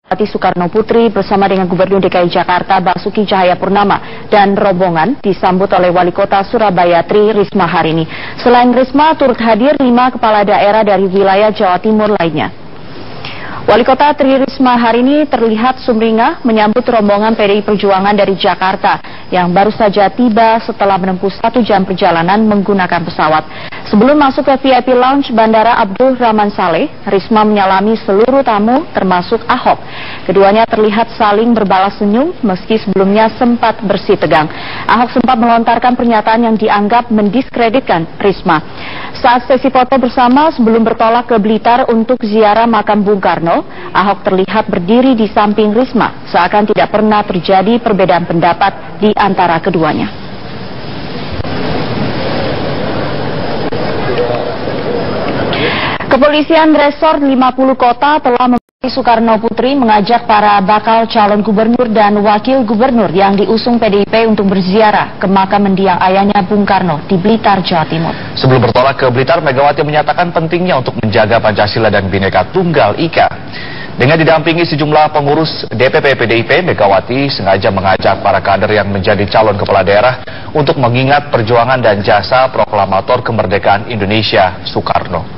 Megawati Soekarno Putri bersama dengan Gubernur DKI Jakarta Basuki Cahayapurnama dan rombongan disambut oleh Wali Kota Surabaya Tri Risma hari ini. Selain Risma, turut hadir 5 kepala daerah dari wilayah Jawa Timur lainnya. Wali Kota Tri Risma hari ini terlihat sumringah menyambut rombongan PDI Perjuangan dari Jakarta yang baru saja tiba setelah menempuh 1 jam perjalanan menggunakan pesawat. Sebelum masuk ke VIP Lounge Bandara Abdul Rahman Saleh, Risma menyalami seluruh tamu termasuk Ahok. Keduanya terlihat saling berbalas senyum meski sebelumnya sempat bersih tegang. Ahok sempat melontarkan pernyataan yang dianggap mendiskreditkan Risma. Saat sesi foto bersama sebelum bertolak ke Blitar untuk ziarah makam Bung Karno, Ahok terlihat berdiri di samping Risma, seakan tidak pernah terjadi perbedaan pendapat di antara keduanya. Kepolisian Resort 50 Kota telah Megawati Soekarno Putri mengajak para bakal calon gubernur dan wakil gubernur yang diusung PDIP untuk berziarah ke makam mendiang ayahnya Bung Karno di Blitar, Jawa Timur. Sebelum bertolak ke Blitar, Megawati menyatakan pentingnya untuk menjaga Pancasila dan Bhinneka Tunggal Ika. Dengan didampingi sejumlah pengurus DPP PDIP, Megawati sengaja mengajak para kader yang menjadi calon kepala daerah untuk mengingat perjuangan dan jasa proklamator kemerdekaan Indonesia Soekarno.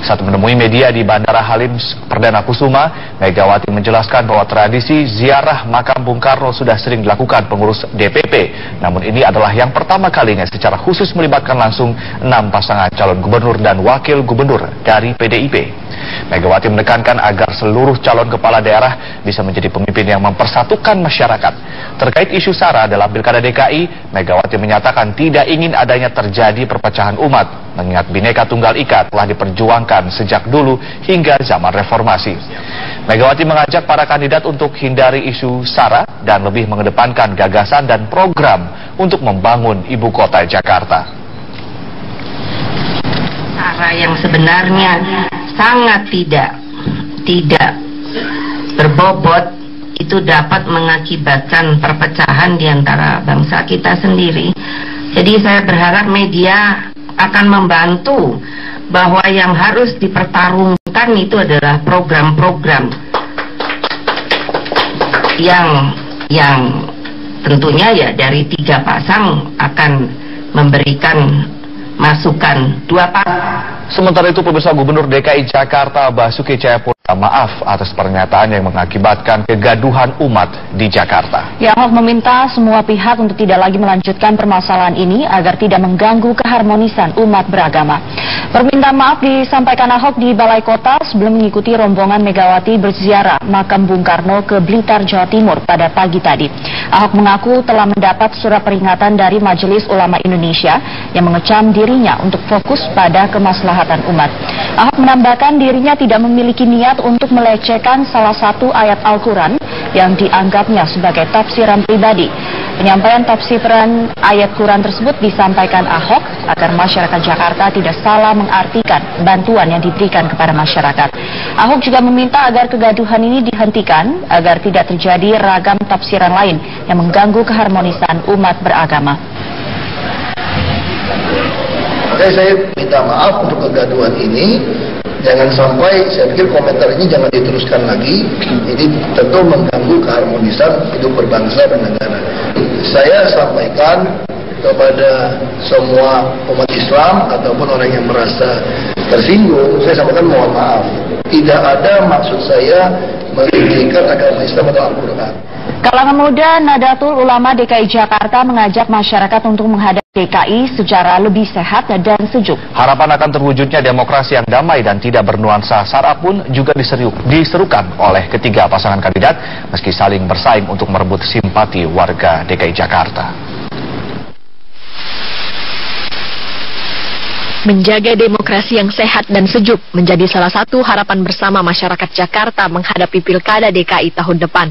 Saat menemui media di Bandara Halim Perdana Kusuma, Megawati menjelaskan bahwa tradisi ziarah makam Bung Karno sudah sering dilakukan pengurus DPP. Namun ini adalah yang pertama kalinya secara khusus melibatkan langsung 6 pasangan calon gubernur dan wakil gubernur dari PDIP. Megawati menekankan agar seluruh calon kepala daerah bisa menjadi pemimpin yang mempersatukan masyarakat. Terkait isu SARA dalam Pilkada DKI, Megawati menyatakan tidak ingin adanya terjadi perpecahan umat, mengingat Bhinneka Tunggal Ika telah diperjuangkan sejak dulu hingga zaman reformasi. Megawati mengajak para kandidat untuk hindari isu SARA dan lebih mengedepankan gagasan dan program untuk membangun ibu kota Jakarta. SARA yang sebenarnya sangat tidak berbobot itu dapat mengakibatkan perpecahan di antara bangsa kita sendiri. Jadi saya berharap media akan membantu bahwa yang harus dipertarungkan itu adalah program-program yang tentunya ya dari 3 pasang akan memberikan masukan 2 pasang. Sementara itu, pemirsa, Gubernur DKI Jakarta Basuki Cahayapurnama maaf atas pernyataan yang mengakibatkan kegaduhan umat di Jakarta. Ahok meminta semua pihak untuk tidak lagi melanjutkan permasalahan ini agar tidak mengganggu keharmonisan umat beragama. Permintaan maaf disampaikan Ahok di Balai Kota sebelum mengikuti rombongan Megawati berziarah makam Bung Karno ke Blitar, Jawa Timur pada pagi tadi. Ahok mengaku telah mendapat surat peringatan dari Majelis Ulama Indonesia yang mengecam dirinya untuk fokus pada kemaslahatan umat. Ahok menambahkan dirinya tidak memiliki niat untuk melecehkan salah satu ayat Al-Quran yang dianggapnya sebagai tafsiran pribadi. Penyampaian tafsiran ayat Quran tersebut disampaikan Ahok agar masyarakat Jakarta tidak salah mengartikan bantuan yang diberikan kepada masyarakat. Ahok juga meminta agar kegaduhan ini dihentikan agar tidak terjadi ragam tafsiran lain yang mengganggu keharmonisan umat beragama. Makanya saya minta maaf untuk kegaduhan ini. Jangan sampai, saya pikir komentar ini jangan diteruskan lagi. Ini tentu mengganggu keharmonisan hidup berbangsa dan negara. Saya sampaikan kepada semua umat Islam ataupun orang yang merasa tersinggung, saya sampaikan mohon maaf. Tidak ada maksud saya meninggikan agama Islam atau Al-Quran. Kalangan muda Nahdlatul Ulama DKI Jakarta mengajak masyarakat untuk menghadapi DKI secara lebih sehat dan sejuk. Harapan akan terwujudnya demokrasi yang damai dan tidak bernuansa SARA pun juga diserukan oleh ketiga pasangan kandidat meski saling bersaing untuk merebut simpati warga DKI Jakarta. Menjaga demokrasi yang sehat dan sejuk menjadi salah satu harapan bersama masyarakat Jakarta menghadapi Pilkada DKI tahun depan.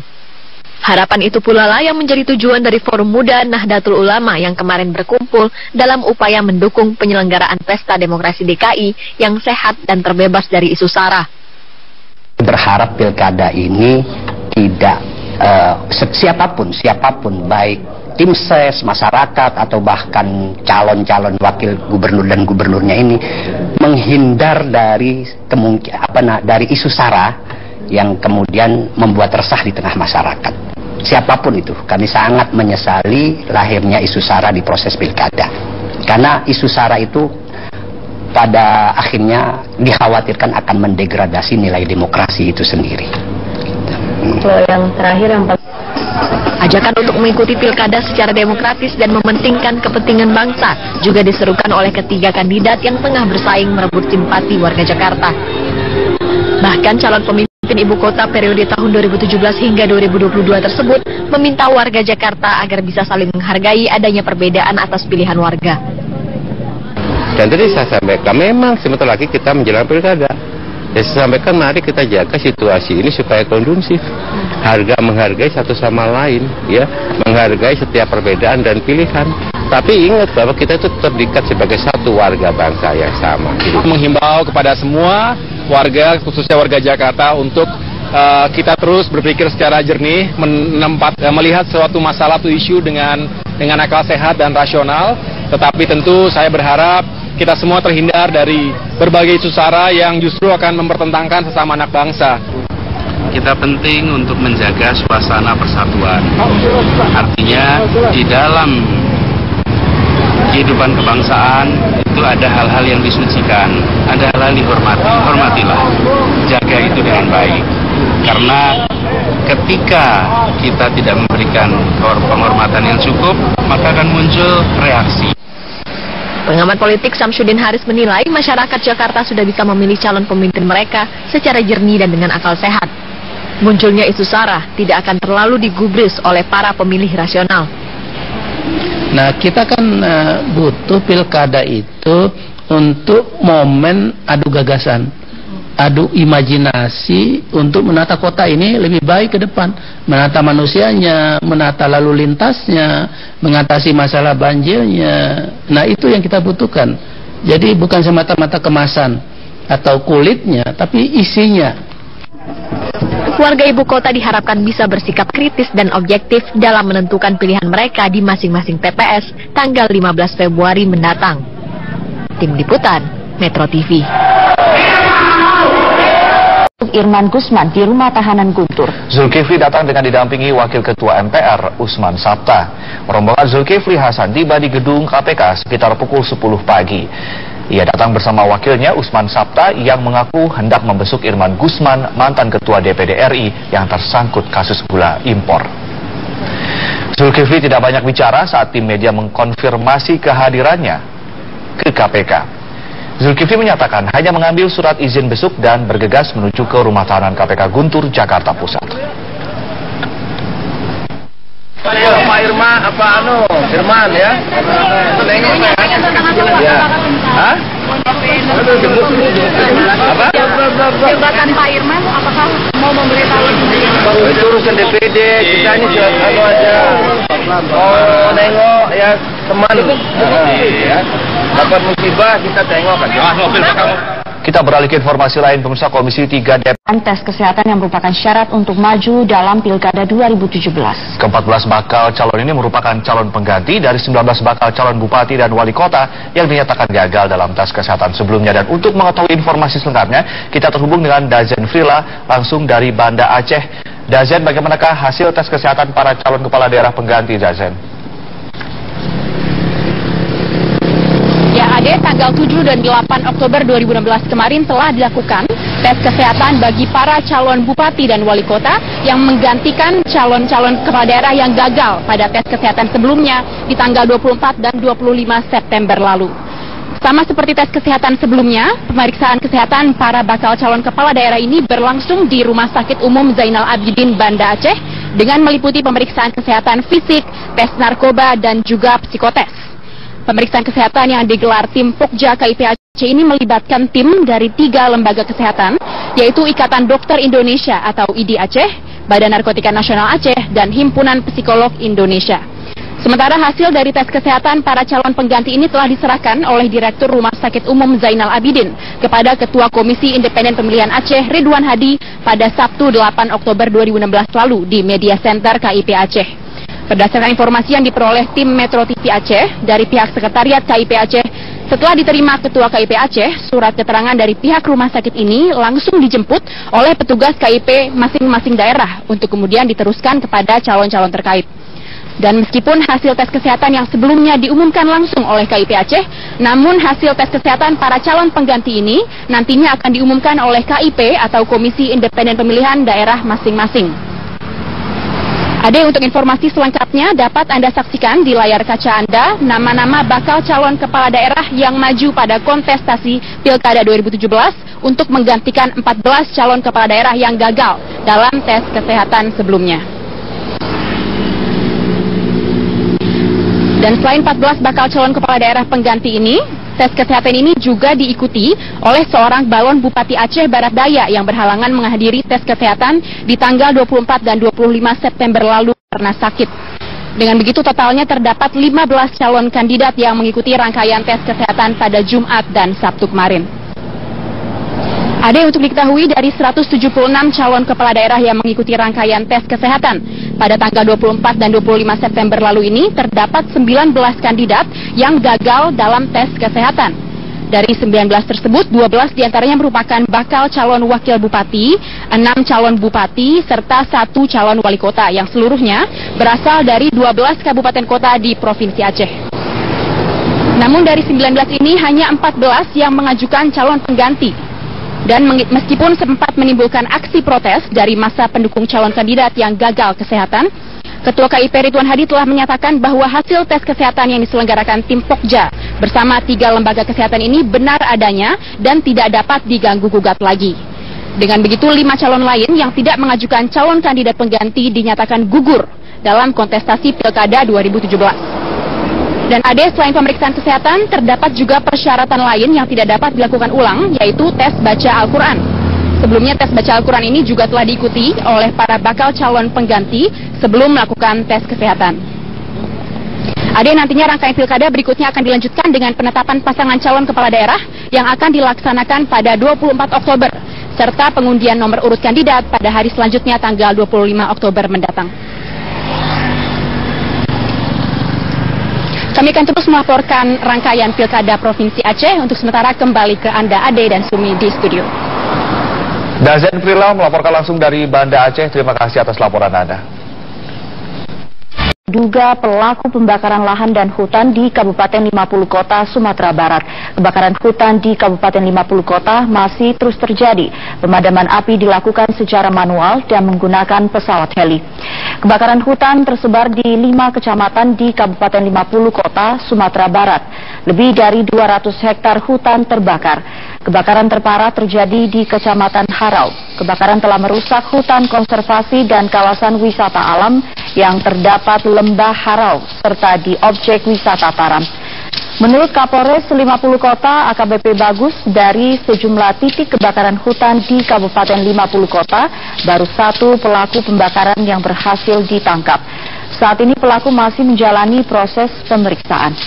Harapan itu pula lah yang menjadi tujuan dari Forum Muda Nahdlatul Ulama yang kemarin berkumpul dalam upaya mendukung penyelenggaraan Pesta Demokrasi DKI yang sehat dan terbebas dari isu SARA. Berharap Pilkada ini tidak siapapun baik tim ses, masyarakat atau bahkan calon-calon wakil gubernur dan gubernurnya ini menghindar dari dari isu SARA yang kemudian membuat resah di tengah masyarakat. Siapapun itu, kami sangat menyesali lahirnya isu SARA di proses pilkada. Karena isu SARA itu pada akhirnya dikhawatirkan akan mendegradasi nilai demokrasi itu sendiri. Yang terakhir yang ajakan untuk mengikuti pilkada secara demokratis dan mementingkan kepentingan bangsa juga diserukan oleh ketiga kandidat yang tengah bersaing merebut simpati warga Jakarta. Bahkan calon pemimpin ibu kota periode tahun 2017 hingga 2022 tersebut meminta warga Jakarta agar bisa saling menghargai adanya perbedaan atas pilihan warga. Dan tadi saya sampaikan, memang sebentar lagi kita menjelang pilkada. Ya, saya sampaikan mari kita jaga situasi ini supaya kondusif. Menghargai satu sama lain, ya, menghargai setiap perbedaan dan pilihan. Tapi ingat bahwa kita itu terdikat sebagai satu warga bangsa yang sama. Menghimbau kepada semua warga, khususnya warga Jakarta, untuk kita terus berpikir secara jernih, melihat suatu masalah atau isu dengan akal sehat dan rasional. Tetapi tentu saya berharap kita semua terhindar dari berbagai isu SARA yang justru akan mempertentangkan sesama anak bangsa. Kita penting untuk menjaga suasana persatuan. Artinya di dalam kehidupan kebangsaan itu ada hal-hal yang disucikan, ada hal-hal dihormati. Hormatilah, jaga itu dengan baik. Karena ketika kita tidak memberikan penghormatan yang cukup, maka akan muncul reaksi. Pengamat politik Samsudin Haris menilai masyarakat Jakarta sudah bisa memilih calon pemimpin mereka secara jernih dan dengan akal sehat. Munculnya isu SARA tidak akan terlalu digubris oleh para pemilih rasional. Nah, kita kan butuh pilkada itu untuk momen adu gagasan, adu imajinasi untuk menata kota ini lebih baik ke depan, menata manusianya, menata lalu lintasnya, mengatasi masalah banjirnya. Nah, itu yang kita butuhkan. Jadi bukan semata-mata kemasan atau kulitnya, tapi isinya. Warga ibu kota diharapkan bisa bersikap kritis dan objektif dalam menentukan pilihan mereka di masing-masing TPS tanggal 15 Februari mendatang. Tim Liputan, Metro TV. Irman Gusman di rumah tahanan Guntur. Zulkifli datang dengan didampingi Wakil Ketua MPR Usman Sabta. Rombongan Zulkifli Hasan tiba di gedung KPK sekitar pukul 10 pagi. Ia datang bersama wakilnya Usman Sabta yang mengaku hendak membesuk Irman Gusman, mantan Ketua DPD RI yang tersangkut kasus gula impor. Zulkifli tidak banyak bicara saat tim media mengkonfirmasi kehadirannya ke KPK. Zulkifli menyatakan hanya mengambil surat izin besuk dan bergegas menuju ke rumah tahanan KPK Guntur, Jakarta Pusat. Pak Irman, Irman ya? Ya. Hah? Apa? Jabatan Pak Irman, apakah mau memberitahu? Itu urusan DPD, kita ini aja. Oh, nengok ya teman. Ya. Dapat musibah kita tengok aja. Kita beralih ke informasi lain, pemirsa. Komisi 3 DPR Tes kesehatan yang merupakan syarat untuk maju dalam Pilkada 2017. Ke-14 bakal calon ini merupakan calon pengganti dari 19 bakal calon bupati dan wali kota yang dinyatakan gagal dalam tes kesehatan sebelumnya. Dan untuk mengetahui informasi selengkapnya, kita terhubung dengan Dazen Frila langsung dari Banda Aceh. Dazen, bagaimanakah hasil tes kesehatan para calon kepala daerah pengganti, Dazen? Ya, Ade, tanggal 7 dan 8 Oktober 2016 kemarin telah dilakukan tes kesehatan bagi para calon bupati dan wali kota yang menggantikan calon-calon kepala daerah yang gagal pada tes kesehatan sebelumnya di tanggal 24 dan 25 September lalu. Sama seperti tes kesehatan sebelumnya, pemeriksaan kesehatan para bakal calon kepala daerah ini berlangsung di Rumah Sakit Umum Zainal Abidin, Banda Aceh dengan meliputi pemeriksaan kesehatan fisik, tes narkoba, dan juga psikotes. Pemeriksaan kesehatan yang digelar tim Pokja KIP Aceh ini melibatkan tim dari 3 lembaga kesehatan, yaitu Ikatan Dokter Indonesia atau IDI Aceh, Badan Narkotika Nasional Aceh, dan Himpunan Psikolog Indonesia. Sementara hasil dari tes kesehatan para calon pengganti ini telah diserahkan oleh Direktur Rumah Sakit Umum Zainal Abidin kepada Ketua Komisi Independen Pemilihan Aceh Ridwan Hadi pada Sabtu 8 Oktober 2016 lalu di Media Center KIP Aceh. Berdasarkan informasi yang diperoleh tim Metro TV Aceh dari pihak Sekretariat KIP Aceh, Setelah diterima Ketua KIP Aceh, surat keterangan dari pihak rumah sakit ini langsung dijemput oleh petugas KIP masing-masing daerah untuk kemudian diteruskan kepada calon-calon terkait. Dan meskipun hasil tes kesehatan yang sebelumnya diumumkan langsung oleh KIP Aceh, namun hasil tes kesehatan para calon pengganti ini nantinya akan diumumkan oleh KIP atau Komisi Independen Pemilihan Daerah masing-masing. Ade, untuk informasi selengkapnya dapat Anda saksikan di layar kaca Anda nama-nama bakal calon kepala daerah yang maju pada kontestasi Pilkada 2017 untuk menggantikan 14 calon kepala daerah yang gagal dalam tes kesehatan sebelumnya. Dan selain 14 bakal calon kepala daerah pengganti ini, tes kesehatan ini juga diikuti oleh seorang balon Bupati Aceh Barat Daya yang berhalangan menghadiri tes kesehatan di tanggal 24 dan 25 September lalu karena sakit. Dengan begitu totalnya terdapat 15 calon kandidat yang mengikuti rangkaian tes kesehatan pada Jumat dan Sabtu kemarin. Ada untuk diketahui dari 176 calon kepala daerah yang mengikuti rangkaian tes kesehatan pada tanggal 24 dan 25 September lalu ini terdapat 19 kandidat yang gagal dalam tes kesehatan. Dari 19 tersebut, 12 diantaranya merupakan bakal calon wakil bupati, 6 calon bupati, serta 1 calon wali kota yang seluruhnya berasal dari 12 kabupaten kota di Provinsi Aceh. Namun dari 19 ini hanya 14 yang mengajukan calon pengganti. Dan meskipun sempat menimbulkan aksi protes dari masa pendukung calon kandidat yang gagal kesehatan, Ketua KIP Ridwan Hadi telah menyatakan bahwa hasil tes kesehatan yang diselenggarakan tim Pokja bersama 3 lembaga kesehatan ini benar adanya dan tidak dapat diganggu-gugat lagi. Dengan begitu, 5 calon lain yang tidak mengajukan calon kandidat pengganti dinyatakan gugur dalam kontestasi Pilkada 2017. Dan selain pemeriksaan kesehatan, terdapat juga persyaratan lain yang tidak dapat dilakukan ulang, yaitu tes baca Al-Quran. Sebelumnya tes baca Al-Quran ini juga telah diikuti oleh para bakal calon pengganti sebelum melakukan tes kesehatan. Nantinya rangkaian pilkada berikutnya akan dilanjutkan dengan penetapan pasangan calon kepala daerah yang akan dilaksanakan pada 24 Oktober, serta pengundian nomor urut kandidat pada hari selanjutnya tanggal 25 Oktober mendatang. Kami akan terus melaporkan rangkaian Pilkada Provinsi Aceh. Untuk sementara kembali ke Anda, Ade dan Sumi di studio. Dazen Prila melaporkan langsung dari Banda Aceh. Terima kasih atas laporan Anda. Duga pelaku pembakaran lahan dan hutan di Kabupaten 50 Kota, Sumatera Barat. Kebakaran hutan di Kabupaten 50 Kota masih terus terjadi. Pemadaman api dilakukan secara manual dan menggunakan pesawat heli. Kebakaran hutan tersebar di 5 kecamatan di Kabupaten 50 Kota, Sumatera Barat. Lebih dari 200 hektar hutan terbakar. Kebakaran terparah terjadi di Kecamatan Harau. Kebakaran telah merusak hutan konservasi dan kawasan wisata alam yang terdapat lembah Harau serta di objek wisata Taram. Menurut Kapolres 50 Kota AKBP Bagus, dari sejumlah titik kebakaran hutan di Kabupaten 50 Kota, baru 1 pelaku pembakaran yang berhasil ditangkap. Saat ini pelaku masih menjalani proses pemeriksaan.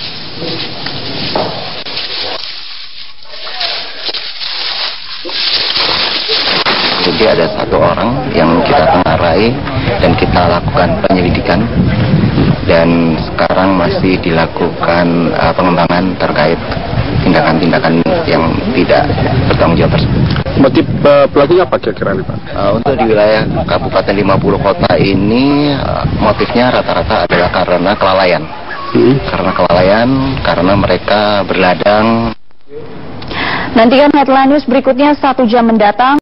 Jadi ada 1 orang yang kita tengarai dan kita lakukan penyelidikan, dan sekarang masih dilakukan pengembangan terkait tindakan-tindakan yang tidak bertanggung jawab tersebut. Motif pelakunya apa kira-kira nih Pak? Untuk di wilayah Kabupaten 50 Kota ini motifnya rata-rata adalah karena kelalaian. Karena mereka berladang. Nantikan headline news berikutnya 1 jam mendatang.